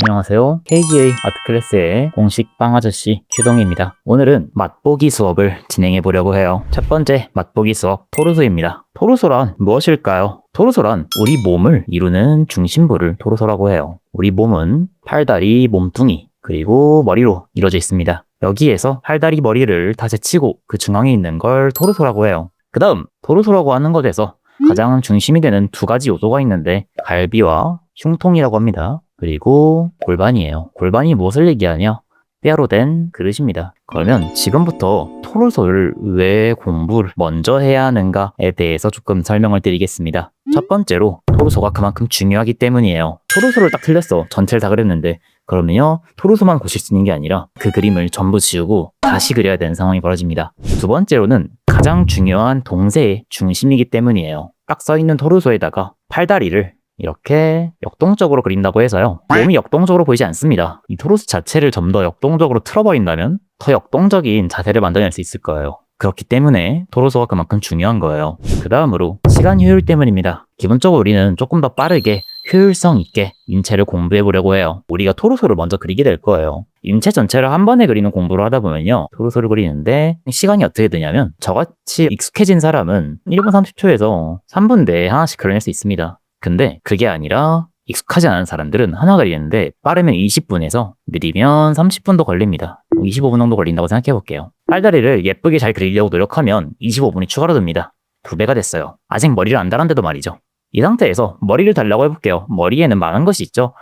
안녕하세요. KGA 아트클래스의 공식 빵아저씨 규동입니다. 오늘은 맛보기 수업을 진행해 보려고 해요. 첫 번째 맛보기 수업 토르소입니다. 토르소란 무엇일까요? 토르소란 우리 몸을 이루는 중심부를 토르소라고 해요. 우리 몸은 팔다리, 몸뚱이, 그리고 머리로 이루어져 있습니다. 여기에서 팔다리, 머리를 다 제치고 그 중앙에 있는 걸 토르소라고 해요. 그 다음 토르소라고 하는 것에서 가장 중심이 되는 두 가지 요소가 있는데 갈비와 흉통이라고 합니다. 그리고 골반이에요. 골반이 무엇을 얘기하냐? 뼈로 된 그릇입니다. 그러면 지금부터 토르소를 왜 공부를 먼저 해야 하는가에 대해서 조금 설명을 드리겠습니다. 첫 번째로 토르소가 그만큼 중요하기 때문이에요. 토르소를 딱 틀렸어. 전체를 다 그렸는데 그러면요 토르소만 고칠 수 있는 게 아니라 그 그림을 전부 지우고 다시 그려야 되는 상황이 벌어집니다. 두 번째로는 가장 중요한 동세의 중심이기 때문이에요. 딱 써있는 토르소에다가 팔다리를 이렇게 역동적으로 그린다고 해서요 몸이 역동적으로 보이지 않습니다. 이 토르소 자체를 좀 더 역동적으로 틀어버린다면 더 역동적인 자세를 만들어낼 수 있을 거예요. 그렇기 때문에 토르소가 그만큼 중요한 거예요. 그 다음으로 시간 효율 때문입니다. 기본적으로 우리는 조금 더 빠르게 효율성 있게 인체를 공부해 보려고 해요. 우리가 토르소를 먼저 그리게 될 거예요. 인체 전체를 한 번에 그리는 공부를 하다 보면요 토르소를 그리는데 시간이 어떻게 되냐면 저같이 익숙해진 사람은 1분 30초에서 3분 내에 하나씩 그려낼 수 있습니다. 근데 그게 아니라 익숙하지 않은 사람들은 하나 그리는데 빠르면 20분에서 느리면 30분도 걸립니다. 25분 정도 걸린다고 생각해 볼게요. 팔다리를 예쁘게 잘 그리려고 노력하면 25분이 추가로 듭니다. 2배가 됐어요. 아직 머리를 안 달았는데도 말이죠. 이 상태에서 머리를 달라고 해볼게요. 머리에는 많은 것이 있죠.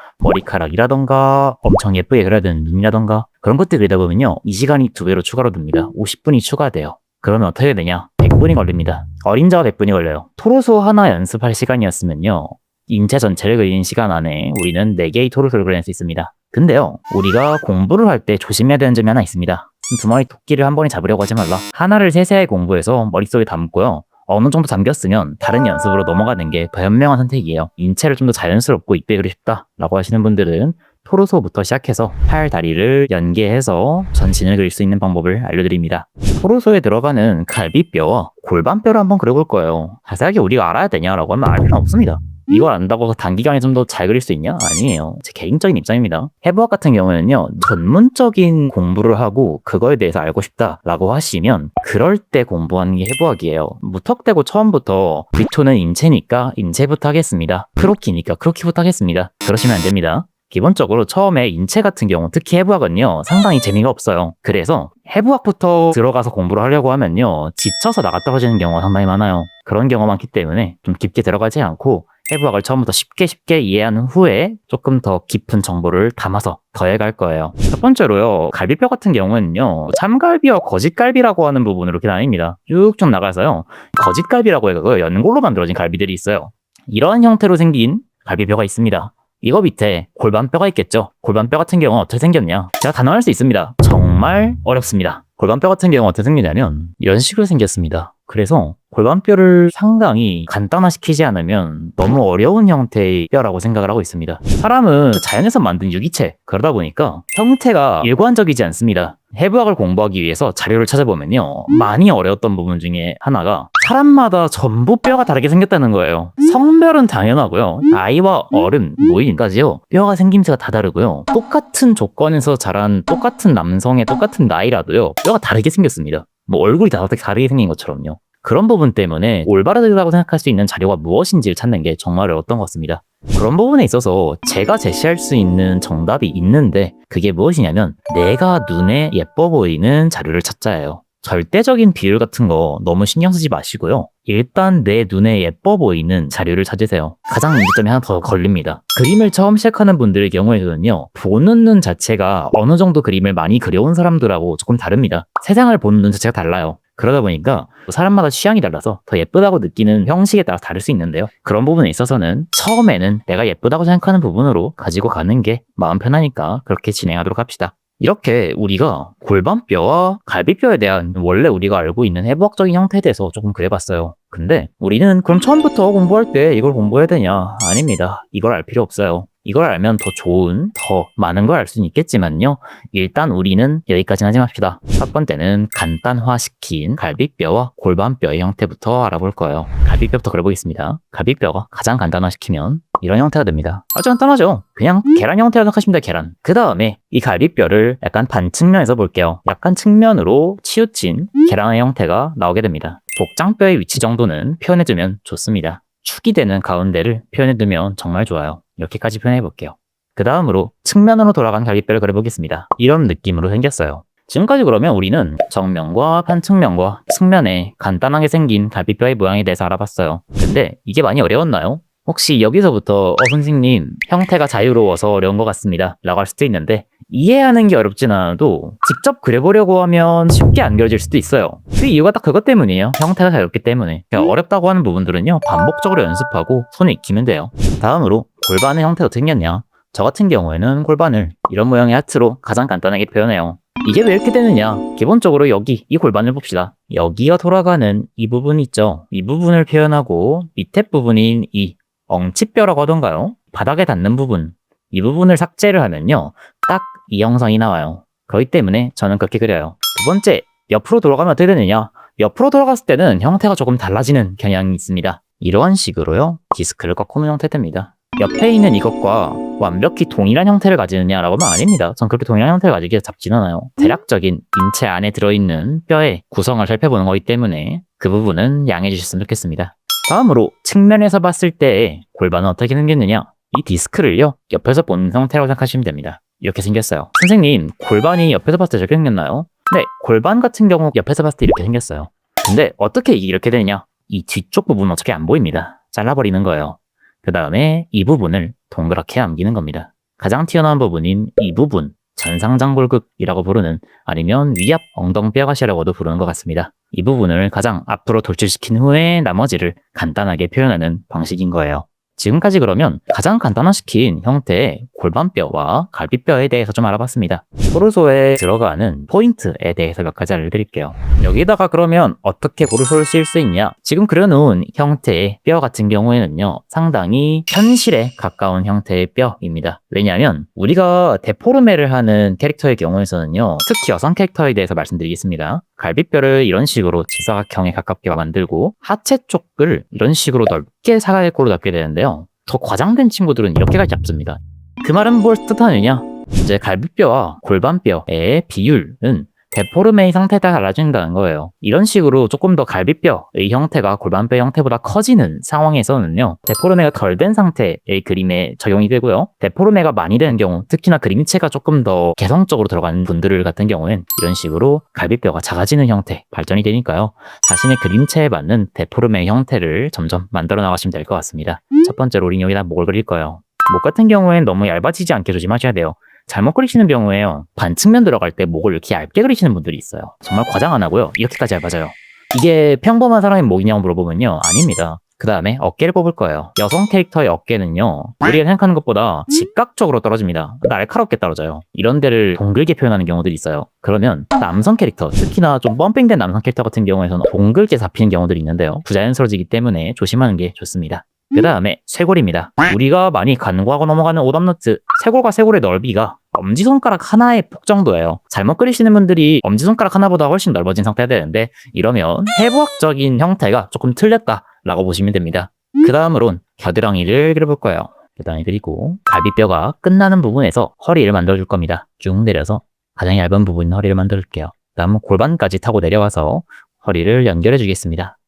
머리카락이라던가 엄청 예쁘게 그려야 되는 눈이라던가 그런 것들 그리다 보면요 이 시간이 2배로 추가로 듭니다. 50분이 추가돼요. 그러면 어떻게 되냐? 100분이 걸립니다. 어림자가 100분이 걸려요. 토르소 하나 연습할 시간이었으면요 인체 전체를 그리는 시간 안에 우리는 4개의 토르소를 그릴 수 있습니다. 근데요 우리가 공부를 할 때 조심해야 되는 점이 하나 있습니다. 2마리 토끼를 한 번에 잡으려고 하지 말라. 하나를 세세하게 공부해서 머릿속에 담고요 어느 정도 잠겼으면 다른 연습으로 넘어가는 게 더 현명한 선택이에요. 인체를 좀 더 자연스럽고 이쁘게 그리고 싶다 라고 하시는 분들은 토르소부터 시작해서 팔, 다리를 연계해서 전신을 그릴 수 있는 방법을 알려드립니다. 토르소에 들어가는 갈비뼈와 골반뼈를 한번 그려볼 거예요. 자세하게 우리가 알아야 되냐라고 하면 알 필요는 없습니다. 이걸 안다고 단기간에 좀 더 잘 그릴 수 있냐? 아니에요. 제 개인적인 입장입니다. 해부학 같은 경우에는요 전문적인 공부를 하고 그거에 대해서 알고 싶다라고 하시면 그럴 때 공부하는 게 해부학이에요. 무턱대고 처음부터 비토는 인체니까 인체부터 하겠습니다. 크로키니까 크로키부터 하겠습니다. 그러시면 안 됩니다. 기본적으로 처음에 인체 같은 경우 특히 해부학은요 상당히 재미가 없어요. 그래서 해부학부터 들어가서 공부를 하려고 하면요 지쳐서 나가 떨어지는 경우가 상당히 많아요. 그런 경우가 많기 때문에 좀 깊게 들어가지 않고 해부학을 처음부터 쉽게 이해한 후에 조금 더 깊은 정보를 담아서 더해갈 거예요. 첫 번째로요 갈비뼈 같은 경우는요 참갈비와 거짓갈비라고 하는 부분으로 이렇게 나뉩니다. 쭉쭉 나가서요 거짓갈비라고 해서 연골로 만들어진 갈비들이 있어요. 이런 형태로 생긴 갈비뼈가 있습니다. 이거 밑에 골반뼈가 있겠죠. 골반뼈 같은 경우는 어떻게 생겼냐? 제가 단언할 수 있습니다. 정말 어렵습니다. 골반뼈 같은 경우는 어떻게 생기냐면 이런 식으로 생겼습니다. 그래서 골반뼈를 상당히 간단화시키지 않으면 너무 어려운 형태의 뼈라고 생각을 하고 있습니다. 사람은 자연에서 만든 유기체, 그러다 보니까 형태가 일관적이지 않습니다. 해부학을 공부하기 위해서 자료를 찾아보면요 많이 어려웠던 부분 중에 하나가 사람마다 전부 뼈가 다르게 생겼다는 거예요. 성별은 당연하고요 아이와 어른, 노인까지요 뼈가 생김새가 다 다르고요 똑같은 조건에서 자란 똑같은 남성의 똑같은 나이라도요 뼈가 다르게 생겼습니다. 뭐 얼굴이 다 다르게 생긴 것처럼요. 그런 부분 때문에 올바르다고 생각할 수 있는 자료가 무엇인지를 찾는 게 정말 어려웠던 것 같습니다. 그런 부분에 있어서 제가 제시할 수 있는 정답이 있는데 그게 무엇이냐면 내가 눈에 예뻐 보이는 자료를 찾자예요. 절대적인 비율 같은 거 너무 신경 쓰지 마시고요. 일단 내 눈에 예뻐 보이는 자료를 찾으세요. 가장 문제점이 하나 더 걸립니다. 그림을 처음 시작하는 분들의 경우에는요 보는 눈 자체가 어느 정도 그림을 많이 그려온 사람들하고 조금 다릅니다. 세상을 보는 눈 자체가 달라요. 그러다 보니까 사람마다 취향이 달라서 더 예쁘다고 느끼는 형식에 따라 다를 수 있는데요 그런 부분에 있어서는 처음에는 내가 예쁘다고 생각하는 부분으로 가지고 가는 게 마음 편하니까 그렇게 진행하도록 합시다. 이렇게 우리가 골반뼈와 갈비뼈에 대한 원래 우리가 알고 있는 해부학적인 형태에 대해서 조금 그려봤어요. 근데 우리는 그럼 처음부터 공부할 때 이걸 공부해야 되냐? 아닙니다. 이걸 알 필요 없어요. 이걸 알면 더 좋은, 더 많은 걸 알 수는 있겠지만요. 일단 우리는 여기까지 하지 맙시다. 첫 번째는 간단화시킨 갈비뼈와 골반뼈의 형태부터 알아볼 거예요. 갈비뼈부터 그려보겠습니다. 갈비뼈가 가장 간단화시키면 이런 형태가 됩니다. 아주 간단하죠? 그냥 계란 형태라고 생각하시면 돼요, 계란. 그 다음에 이 갈비뼈를 약간 반측면에서 볼게요. 약간 측면으로 치우친 계란의 형태가 나오게 됩니다. 복장뼈의 위치 정도는 표현해두면 좋습니다. 축이 되는 가운데를 표현해두면 정말 좋아요. 이렇게까지 표현해볼게요. 그 다음으로 측면으로 돌아간 갈비뼈를 그려보겠습니다. 이런 느낌으로 생겼어요. 지금까지 그러면 우리는 정면과 반측면과 측면에 간단하게 생긴 갈비뼈의 모양에 대해서 알아봤어요. 근데 이게 많이 어려웠나요? 혹시 여기서부터 선생님 형태가 자유로워서 어려운 것 같습니다 라고 할 수도 있는데, 이해하는 게 어렵진 않아도 직접 그려보려고 하면 쉽게 안 그려질 수도 있어요. 그 이유가 딱 그것 때문이에요. 형태가 자유롭기 때문에. 어렵다고 하는 부분들은요, 반복적으로 연습하고 손에 익히면 돼요. 다음으로 골반의 형태가 어떻게 생겼냐. 저 같은 경우에는 골반을 이런 모양의 하트로 가장 간단하게 표현해요. 이게 왜 이렇게 되느냐? 기본적으로 여기 이 골반을 봅시다. 여기가 돌아가는 이 부분 있죠? 이 부분을 표현하고 밑에 부분인 이 엉치뼈라고 하던가요? 바닥에 닿는 부분, 이 부분을 삭제를 하면요, 딱 이 형상이 나와요. 그렇기 때문에 저는 그렇게 그려요. 두 번째, 옆으로 돌아가면 어떻게 되느냐? 옆으로 돌아갔을 때는 형태가 조금 달라지는 경향이 있습니다. 이러한 식으로요, 디스크를 꺾어놓은 형태 됩니다. 옆에 있는 이것과 완벽히 동일한 형태를 가지느냐라고 하면 아닙니다. 전 그렇게 동일한 형태를 가지기에 잡지는 않아요. 대략적인 인체 안에 들어있는 뼈의 구성을 살펴보는 거기 때문에 그 부분은 양해해 주셨으면 좋겠습니다. 다음으로 측면에서 봤을 때 골반은 어떻게 생겼느냐? 이 디스크를요, 옆에서 보는 형태라고 생각하시면 됩니다. 이렇게 생겼어요. 선생님, 골반이 옆에서 봤을 때 저렇게 생겼나요? 네, 골반 같은 경우 옆에서 봤을 때 이렇게 생겼어요. 근데 어떻게 이렇게 되느냐? 이 뒤쪽 부분은 어차피 안 보입니다. 잘라버리는 거예요. 그 다음에 이 부분을 동그랗게 남기는 겁니다. 가장 튀어나온 부분인 이 부분, 전상장골극이라고 부르는, 아니면 위압 엉덩뼈가시라고도 부르는 것 같습니다. 이 부분을 가장 앞으로 돌출시킨 후에 나머지를 간단하게 표현하는 방식인 거예요. 지금까지 그러면 가장 간단화시킨 형태의 골반뼈와 갈비뼈에 대해서 좀 알아봤습니다. 토르소에 들어가는 포인트에 대해서 몇 가지 알려드릴게요. 여기다가 그러면 어떻게 토르소를 씌울 수 있냐? 지금 그려놓은 형태의 뼈 같은 경우에는요, 상당히 현실에 가까운 형태의 뼈입니다. 왜냐하면 우리가 데포르메를 하는 캐릭터의 경우에서는요, 특히 여성 캐릭터에 대해서 말씀드리겠습니다. 갈비뼈를 이런 식으로 직사각형에 가깝게 만들고 하체 쪽을 이런 식으로 넓게 사각형으로 잡게 되는데요, 더 과장된 친구들은 이렇게까지 잡습니다. 그 말은 뭘 뜻하느냐? 이제 갈비뼈와 골반뼈의 비율은 데포르메의 상태에 따라 달라진다는 거예요. 이런 식으로 조금 더 갈비뼈의 형태가 골반뼈의 형태보다 커지는 상황에서는요, 데포르메가 덜 된 상태의 그림에 적용이 되고요, 데포르메가 많이 되는 경우, 특히나 그림체가 조금 더 개성적으로 들어가는 분들 같은 경우엔 이런 식으로 갈비뼈가 작아지는 형태 발전이 되니까요, 자신의 그림체에 맞는 데포르메의 형태를 점점 만들어 나가시면 될 것 같습니다. 첫 번째로 우린 여기다 목을 그릴 거예요. 목 같은 경우엔 너무 얇아지지 않게 조심하셔야 돼요. 잘못 그리시는 경우에요, 반측면 들어갈 때 목을 이렇게 얇게 그리시는 분들이 있어요. 정말 과장 안 하고요, 이렇게까지 얇아져요. 이게 평범한 사람의 목이냐고 물어보면요, 아닙니다. 그 다음에 어깨를 뽑을 거예요. 여성 캐릭터의 어깨는요, 우리가 생각하는 것보다 직각적으로 떨어집니다. 날카롭게 떨어져요. 이런 데를 동글게 표현하는 경우들이 있어요. 그러면 남성 캐릭터, 특히나 좀 펌핑된 남성 캐릭터 같은 경우에서는 동글게 잡히는 경우들이 있는데요, 부자연스러워지기 때문에 조심하는 게 좋습니다. 그 다음에 쇄골입니다. 우리가 많이 간과하고 넘어가는 오답노트, 쇄골과 쇄골의 넓이가 엄지손가락 하나의 폭 정도예요. 잘못 그리시는 분들이 엄지손가락 하나보다 훨씬 넓어진 상태가 되는데, 이러면 해부학적인 형태가 조금 틀렸다라고 보시면 됩니다. 그 다음으론 겨드랑이를 그려볼 거예요. 겨드랑이 그리고 갈비뼈가 끝나는 부분에서 허리를 만들어줄 겁니다. 쭉 내려서 가장 얇은 부분인 허리를 만들어줄게요. 그 다음 골반까지 타고 내려와서 허리를 연결해 주겠습니다.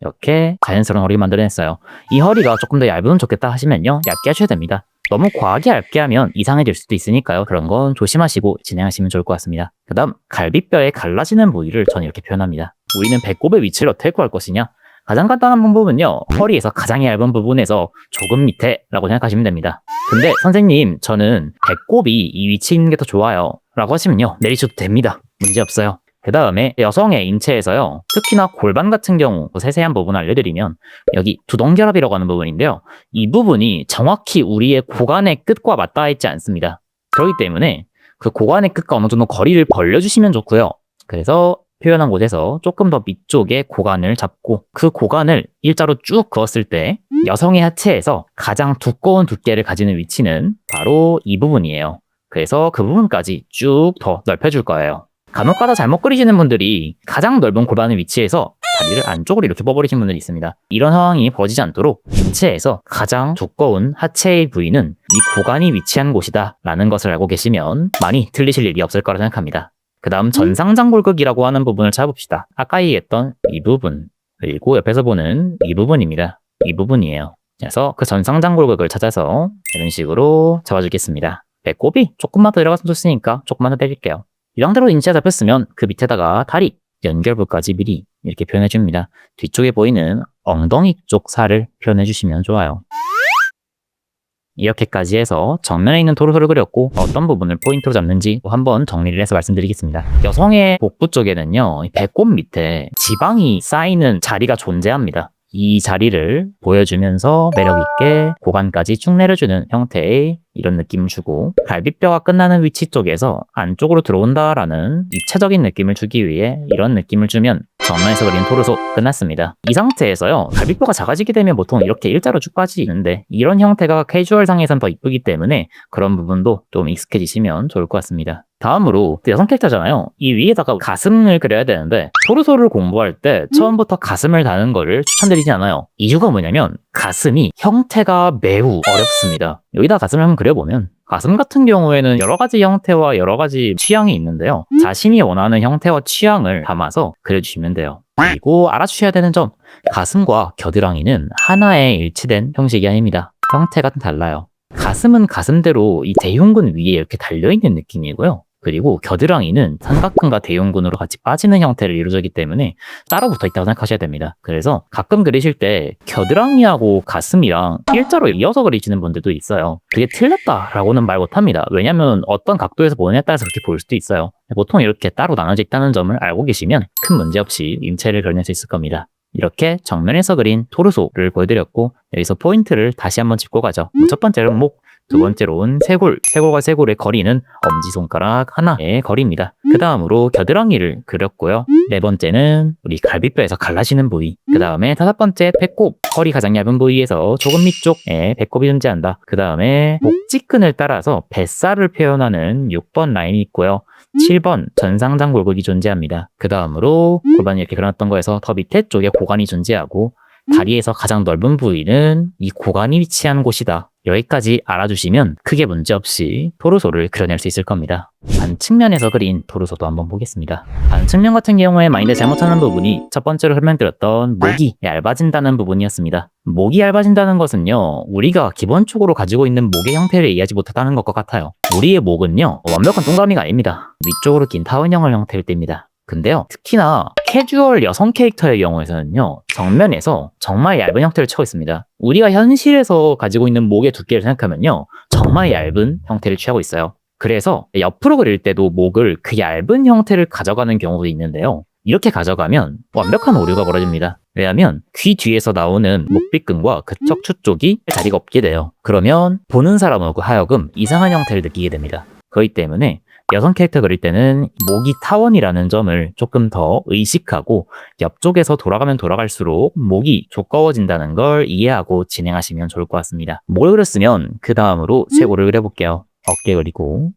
이렇게 자연스러운 허리를 만들어냈어요. 이 허리가 조금 더 얇으면 좋겠다 하시면요, 얇게 하셔야 됩니다. 너무 과하게 얇게 하면 이상해질 수도 있으니까요, 그런 건 조심하시고 진행하시면 좋을 것 같습니다. 그 다음 갈비뼈의 갈라지는 부위를 저는 이렇게 표현합니다. 우리는 배꼽의 위치를 어떻게 구할 것이냐? 가장 간단한 방법은요, 허리에서 가장 얇은 부분에서 조금 밑에라고 생각하시면 됩니다. 근데 선생님, 저는 배꼽이 이 위치에 있는 게 더 좋아요 라고 하시면요, 내리셔도 됩니다. 문제없어요. 그 다음에 여성의 인체에서요, 특히나 골반 같은 경우 세세한 부분 알려드리면, 여기 두동결합이라고 하는 부분인데요, 이 부분이 정확히 우리의 고관의 끝과 맞닿아 있지 않습니다. 그렇기 때문에 그 고관의 끝과 어느 정도 거리를 벌려주시면 좋고요. 그래서 표현한 곳에서 조금 더 밑쪽에 고관을 잡고, 그 고관을 일자로 쭉 그었을 때 여성의 하체에서 가장 두꺼운 두께를 가지는 위치는 바로 이 부분이에요. 그래서 그 부분까지 쭉 더 넓혀줄 거예요. 간혹가다 잘못 그리시는 분들이 가장 넓은 골반의 위치에서 다리를 안쪽으로 이렇게 뻗어버리신 분들이 있습니다. 이런 상황이 벌어지지 않도록 인체에서 가장 두꺼운 하체의 부위는 이 고관이 위치한 곳이다 라는 것을 알고 계시면 많이 틀리실 일이 없을 거라 생각합니다. 그 다음 전상장골격이라고 하는 부분을 찾아봅시다. 아까 얘기했던 이 부분, 그리고 옆에서 보는 이 부분입니다. 이 부분이에요. 그래서 그 전상장골격을 찾아서 이런 식으로 잡아주겠습니다. 배꼽이 조금만 더 내려갔으면 좋으니까 조금만 더 내릴게요. 이 상태로 인체가 잡혔으면 그 밑에다가 다리, 연결부까지 미리 이렇게 표현해줍니다. 뒤쪽에 보이는 엉덩이 쪽 살을 표현해주시면 좋아요. 이렇게까지 해서 정면에 있는 토르소를 그렸고 어떤 부분을 포인트로 잡는지 한번 정리를 해서 말씀드리겠습니다. 여성의 복부 쪽에는요, 배꼽 밑에 지방이 쌓이는 자리가 존재합니다. 이 자리를 보여주면서 매력있게 고관까지 쭉 내려주는 형태의 이런 느낌을 주고, 갈비뼈가 끝나는 위치 쪽에서 안쪽으로 들어온다라는 입체적인 느낌을 주기 위해 이런 느낌을 주면 정면에서 그린 토르소 끝났습니다. 이 상태에서요, 갈비뼈가 작아지게 되면 보통 이렇게 일자로 쭉 빠지는데 이런 형태가 캐주얼상에선 더 이쁘기 때문에 그런 부분도 좀 익숙해지시면 좋을 것 같습니다. 다음으로 여성 캐릭터잖아요. 이 위에다가 가슴을 그려야 되는데 토르소를 공부할 때 처음부터 가슴을 다는 거를 추천드리지 않아요. 이유가 뭐냐면 가슴이 형태가 매우 어렵습니다. 여기다 가슴을 한번 그려보면 가슴 같은 경우에는 여러 가지 형태와 여러 가지 취향이 있는데요. 자신이 원하는 형태와 취향을 담아서 그려주시면 돼요. 그리고 알아주셔야 되는 점, 가슴과 겨드랑이는 하나의 일치된 형식이 아닙니다. 형태가 달라요. 가슴은 가슴대로 이 대흉근 위에 이렇게 달려있는 느낌이고요. 그리고 겨드랑이는 삼각근과 대흉근으로 같이 빠지는 형태를 이루어지기 때문에 따로 붙어 있다고 생각하셔야 됩니다. 그래서 가끔 그리실 때 겨드랑이하고 가슴이랑 일자로 이어서 그리시는 분들도 있어요. 그게 틀렸다라고는 말 못합니다. 왜냐면 어떤 각도에서 보느냐에 따라서 그렇게 보일 수도 있어요. 보통 이렇게 따로 나눠져 있다는 점을 알고 계시면 큰 문제 없이 인체를 그려낼 수 있을 겁니다. 이렇게 정면에서 그린 토르소를 보여드렸고, 여기서 포인트를 다시 한번 짚고 가죠. 첫 번째로는 목, 두 번째로는 쇄골, 쇄골과 쇄골의 거리는 엄지손가락 하나의 거리입니다. 그 다음으로 겨드랑이를 그렸고요. 네 번째는 우리 갈비뼈에서 갈라지는 부위, 그 다음에 다섯 번째 배꼽, 허리 가장 얇은 부위에서 조금 밑쪽에 배꼽이 존재한다. 그 다음에 복직근을 따라서 뱃살을 표현하는 6번 라인이 있고요. 7번 전상장골격이 존재합니다. 그 다음으로 골반이 이렇게 그려놨던 거에서 더 밑에 쪽에 고관이 존재하고, 다리에서 가장 넓은 부위는 이 고관이 위치한 곳이다. 여기까지 알아주시면 크게 문제없이 토르소를 그려낼 수 있을 겁니다. 반측면에서 그린 토르소도 한번 보겠습니다. 반측면 같은 경우에 많이들 잘못하는 부분이 첫 번째로 설명드렸던 목이 얇아진다는 부분이었습니다. 목이 얇아진다는 것은요, 우리가 기본적으로 가지고 있는 목의 형태를 이해하지 못하다는 것과 같아요. 우리의 목은요, 완벽한 동그라미가 아닙니다. 위쪽으로 긴 타원형을 형태일 때입니다. 근데요, 특히나 캐주얼 여성 캐릭터의 경우에서는요, 정면에서 정말 얇은 형태를 취하고 있습니다. 우리가 현실에서 가지고 있는 목의 두께를 생각하면요, 정말 얇은 형태를 취하고 있어요. 그래서 옆으로 그릴 때도 목을 그 얇은 형태를 가져가는 경우도 있는데요, 이렇게 가져가면 완벽한 오류가 벌어집니다. 왜냐하면 귀 뒤에서 나오는 목빗근과 그 척추 쪽이 자리가 없게 돼요. 그러면 보는 사람하고 하여금 이상한 형태를 느끼게 됩니다. 그렇기 때문에 여성 캐릭터 그릴 때는 목이 타원이라는 점을 조금 더 의식하고 옆쪽에서 돌아가면 돌아갈수록 목이 두꺼워진다는 걸 이해하고 진행하시면 좋을 것 같습니다. 목을 그렸으면 그 다음으로 쇄골을 그려볼게요. 어깨 그리고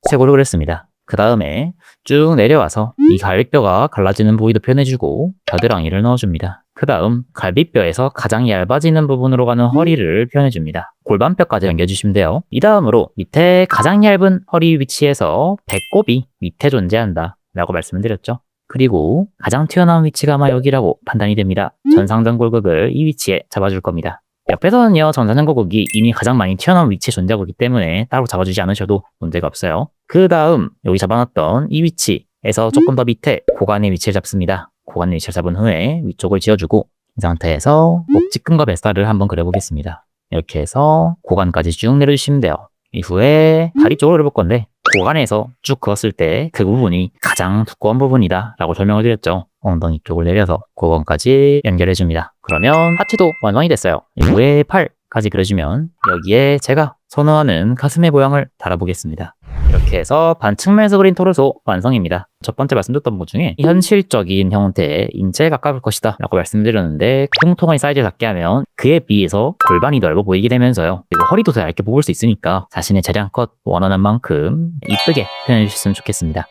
쇄골을 그렸습니다. 그 다음에 쭉 내려와서 이 갈비뼈가 갈라지는 부위도 표현해주고 겨드랑이를 넣어줍니다. 그 다음 갈비뼈에서 가장 얇아지는 부분으로 가는 허리를 표현해줍니다. 골반뼈까지 연결해주시면 돼요. 이 다음으로 밑에 가장 얇은 허리 위치에서 배꼽이 밑에 존재한다 라고 말씀을 드렸죠. 그리고 가장 튀어나온 위치가 아마 여기라고 판단이 됩니다. 전상전골격을 이 위치에 잡아줄 겁니다. 옆에서는요, 전상전골격이 이미 가장 많이 튀어나온 위치에 존재하고 있기 때문에 따로 잡아주지 않으셔도 문제가 없어요. 그 다음 여기 잡아놨던 이 위치에서 조금 더 밑에 고관의 위치를 잡습니다. 고관 위치를 잡은 후에 위쪽을 지어주고, 이 상태에서 목직근과 뱃살을 한번 그려보겠습니다. 이렇게 해서 고관까지 쭉 내려주시면 돼요. 이후에 다리 쪽으로 그려볼 건데, 고관에서 쭉 그었을 때 그 부분이 가장 두꺼운 부분이다 라고 설명을 드렸죠. 엉덩이 쪽을 내려서 고관까지 연결해줍니다. 그러면 하체도 완성이 됐어요. 이후에 팔까지 그려주면 여기에 제가 선호하는 가슴의 모양을 달아보겠습니다. 이렇게 해서 반측면에서 그린 토르소 완성입니다. 첫 번째 말씀드렸던 것 중에 현실적인 형태의 인체에 가까울 것이다 라고 말씀드렸는데, 흉통의 사이즈를 작게 하면 그에 비해서 골반이 넓어 보이게 되면서요, 그리고 허리도 더 얇게 뽑을 수 있으니까 자신의 재량껏 원하는 만큼 이쁘게 표현해 주셨으면 좋겠습니다.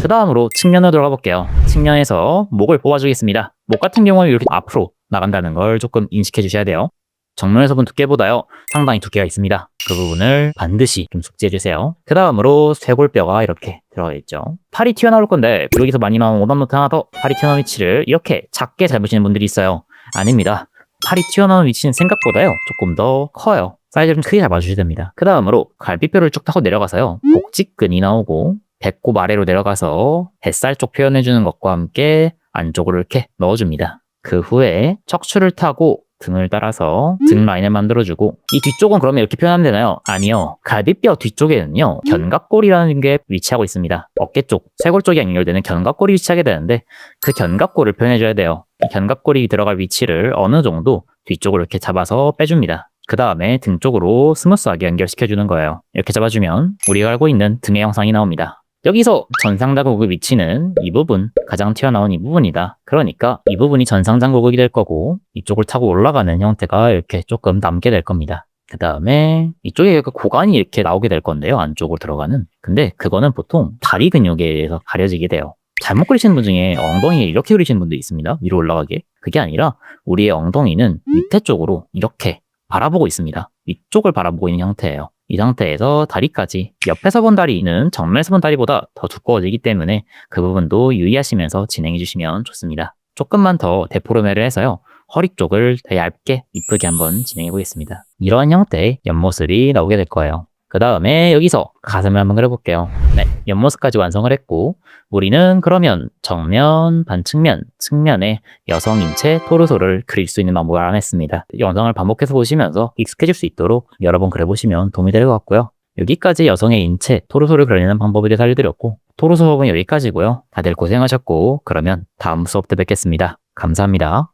그 다음으로 측면으로 들어가 볼게요. 측면에서 목을 뽑아주겠습니다. 목 같은 경우는 이렇게 앞으로 나간다는 걸 조금 인식해 주셔야 돼요. 정면에서 본 두께보다요 상당히 두께가 있습니다. 그 부분을 반드시 좀 숙지해 주세요. 그 다음으로 쇄골뼈가 이렇게 들어가 있죠. 팔이 튀어나올 건데 여기서 많이 나온 오답노트 하나 더, 팔이 튀어나온 위치를 이렇게 작게 잘 보시는 분들이 있어요. 아닙니다. 팔이 튀어나온 위치는 생각보다요 조금 더 커요. 사이즈를 좀 크게 잡아주셔야 됩니다. 그 다음으로 갈비뼈를 쭉 타고 내려가서요 복직근이 나오고 배꼽 아래로 내려가서 뱃살 쪽 표현해주는 것과 함께 안쪽으로 이렇게 넣어줍니다. 그 후에 척추를 타고 등을 따라서 등 라인을 만들어주고, 이 뒤쪽은 그러면 이렇게 표현하면 되나요? 아니요. 갈비뼈 뒤쪽에는요 견갑골이라는 게 위치하고 있습니다. 어깨 쪽, 쇄골 쪽에 연결되는 견갑골이 위치하게 되는데 그 견갑골을 표현해줘야 돼요. 이 견갑골이 들어갈 위치를 어느 정도 뒤쪽으로 이렇게 잡아서 빼줍니다. 그 다음에 등 쪽으로 스무스하게 연결시켜주는 거예요. 이렇게 잡아주면 우리가 알고 있는 등의 형상이 나옵니다. 여기서 전상자극의 위치는 이 부분, 가장 튀어나온 이 부분이다. 그러니까 이 부분이 전상자극이 될 거고 이쪽을 타고 올라가는 형태가 이렇게 조금 남게 될 겁니다. 그 다음에 이쪽에 고관이 이렇게 나오게 될 건데요. 안쪽으로 들어가는. 근데 그거는 보통 다리 근육에 의해서 가려지게 돼요. 잘못 그리시는 분 중에 엉덩이에 이렇게 그리시는 분도 있습니다. 위로 올라가게. 그게 아니라 우리의 엉덩이는 밑에 쪽으로 이렇게 바라보고 있습니다. 위쪽을 바라보고 있는 형태예요. 이 상태에서 다리까지, 옆에서 본 다리는 정면에서 본 다리보다 더 두꺼워지기 때문에 그 부분도 유의하시면서 진행해 주시면 좋습니다. 조금만 더 데포르메를 해서요 허리 쪽을 더 얇게 이쁘게 한번 진행해 보겠습니다. 이러한 형태의 옆모습이 나오게 될 거예요. 그 다음에 여기서 가슴을 한번 그려볼게요. 네, 옆모습까지 완성을 했고, 우리는 그러면 정면, 반측면, 측면에 여성 인체 토르소를 그릴 수 있는 방법을 알아냈습니다. 영상을 반복해서 보시면서 익숙해질 수 있도록 여러 번 그려보시면 도움이 될 것 같고요. 여기까지 여성의 인체 토르소를 그리는 방법에 대해서 알려드렸고, 토르소 수업은 여기까지고요. 다들 고생하셨고, 그러면 다음 수업 때 뵙겠습니다. 감사합니다.